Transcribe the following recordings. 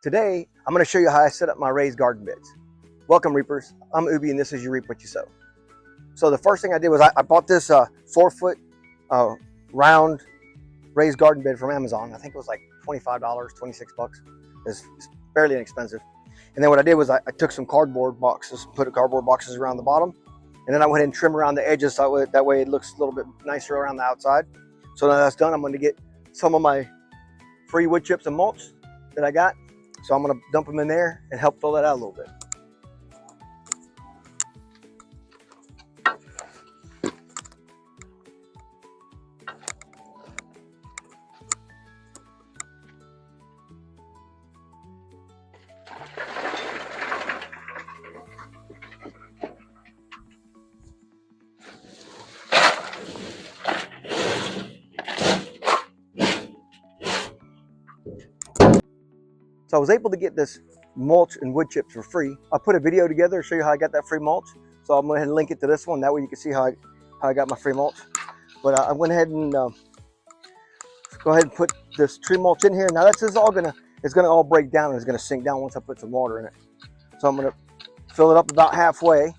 Today, I'm going to show you how I set up my raised garden beds. Welcome, reapers. I'm Ubi, and this is You Reap What You Sow. So the first thing I did was I bought this 4-foot round raised garden bed from Amazon. I think it was like $25, 26 bucks. It's fairly inexpensive. And then what I did was I took some cardboard boxes, put cardboard boxes around the bottom, and then I went ahead and trim around the edges so that way it looks a little bit nicer around the outside. So now that's done, I'm going to get some of my free wood chips and mulch that I got. So I'm going to dump them in there and help fill that out a little bit. So I was able to get this mulch and wood chips for free. I put a video together to show you how I got that free mulch. So I'm going to go ahead and link it to this one. That way you can see how I got my free mulch. But I went ahead and go ahead and put this tree mulch in here. Now it's gonna all break down and it's gonna sink down once I put some water in it. So I'm gonna fill it up about halfway.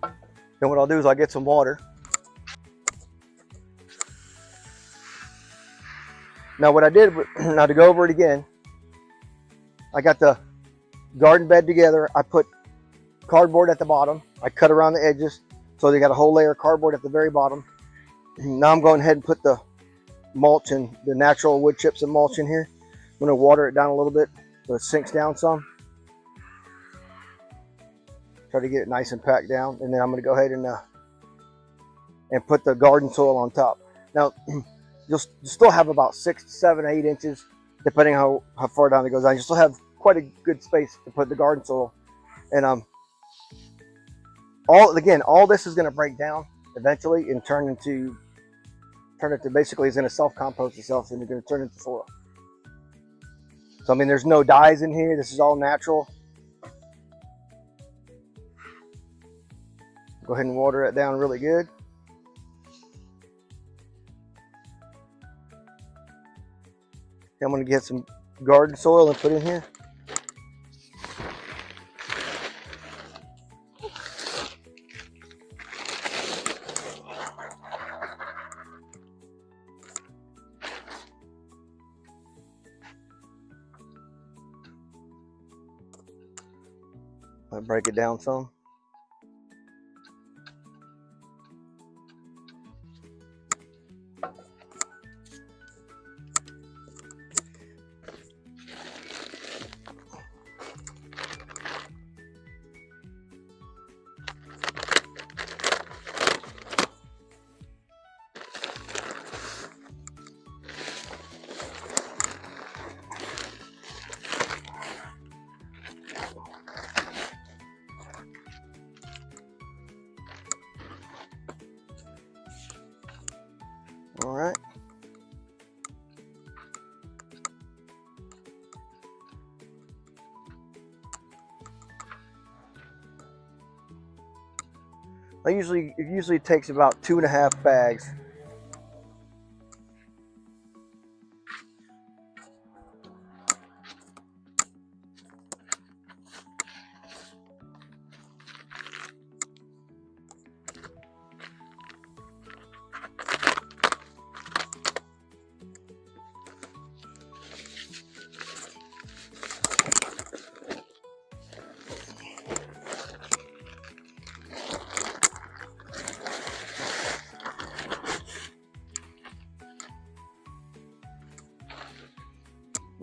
Then what I'll do is I'll get some water. Now what I did, now to go over it again, I got the garden bed together. I put cardboard at the bottom. I cut around the edges so they got a whole layer of cardboard at the very bottom. Now I'm going ahead and put the mulch and the natural wood chips and mulch in here. I'm going to water it down a little bit so it sinks down some. Try to get it nice and packed down, and then I'm going to go ahead and put the garden soil on top. Now you'll still have about 6 to 7, 8 inches, depending how far down it goes down. You still have quite a good space to put the garden soil. And all this is going to break down eventually and turn into basically it's going to self-compost itself, and you're going to turn into soil. So I mean, there's no dyes in here. This is all natural. Go ahead and water it down really good. I'm going to get some garden soil and put in here. I'll break it down some. All right. It usually takes about 2.5 bags.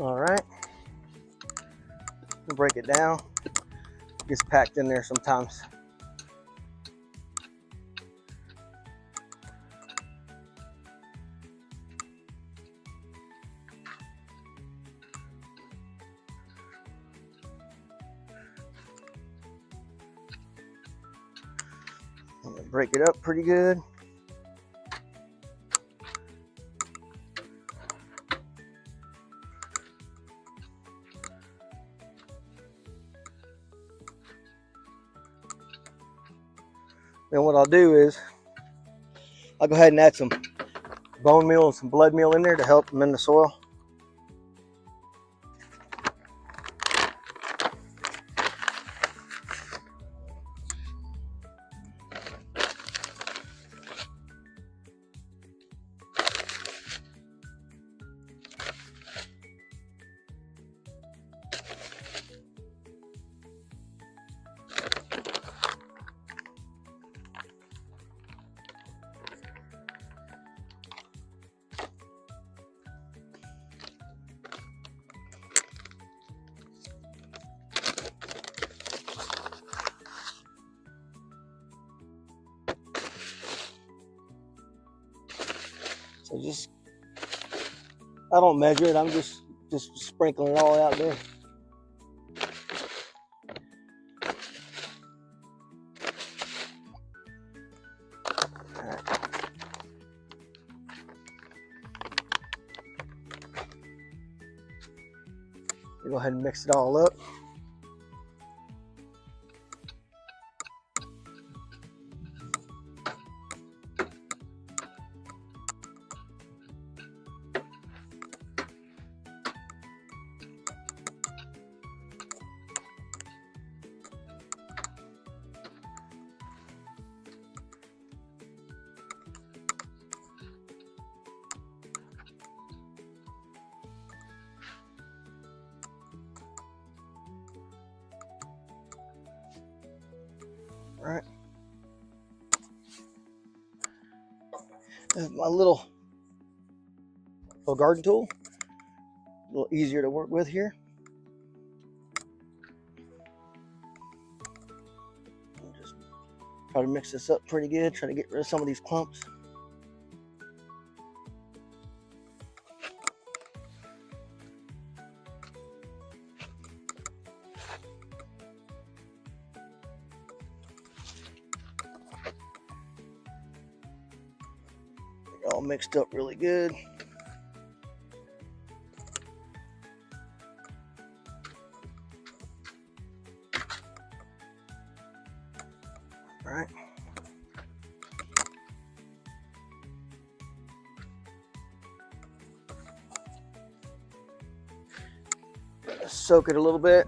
All right, we'll break it down. It gets packed in there sometimes. I'm gonna break it up pretty good. Then what I'll do is I'll go ahead and add some bone meal and some blood meal in there to help amend the soil. So just, I don't measure it, I'm just sprinkling it all out there. Go ahead and mix it all up. All right. My little garden tool, a little easier to work with here. Just try to mix this up pretty good, try to get rid of some of these clumps. All mixed up really good. All right. Soak it a little bit.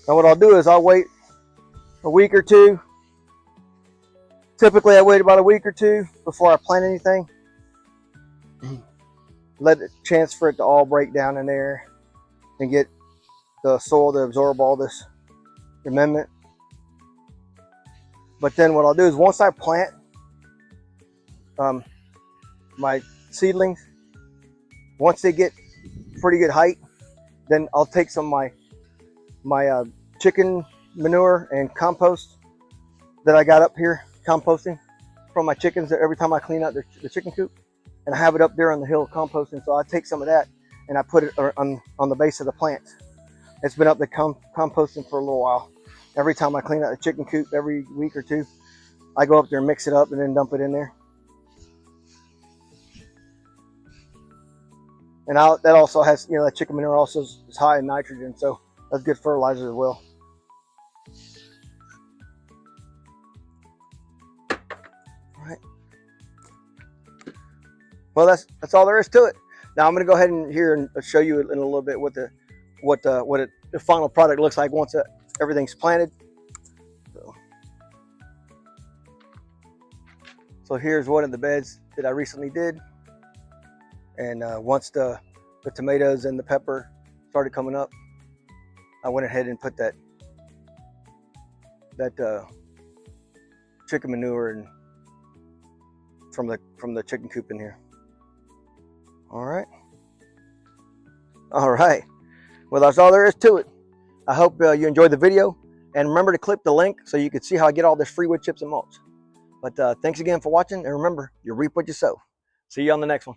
Now what I'll do is I'll wait a week or two. Typically I wait about a week or two before I plant anything. Let it chance for it to all break down in there and get the soil to absorb all this amendment. But then what I'll do is once I plant my seedlings, once they get pretty good height, then I'll take some of my chicken manure and compost that I got up here, composting from my chickens every time I clean out the chicken coop, and I have it up there on the hill composting. So I take some of that and I put it on the base of the plants. It's been up there composting for a little while. Every time I clean out the chicken coop, every week or two, I go up there and mix it up and then dump it in there. And that also has, that chicken manure also is high in nitrogen, so that's good fertilizer as well. All right. Well, that's all there is to it. Now I'm going to go ahead and show you in a little bit what the final product looks like once everything's planted. So here's one of the beds that I recently did, and once the tomatoes and the pepper started coming up, I went ahead and put that chicken manure and from the chicken coop in here. All right. Well, that's all there is to it. I hope you enjoyed the video, and remember to click the link so you can see how I get all this free wood chips and mulch. But thanks again for watching, and remember, you reap what you sow. See you on the next one.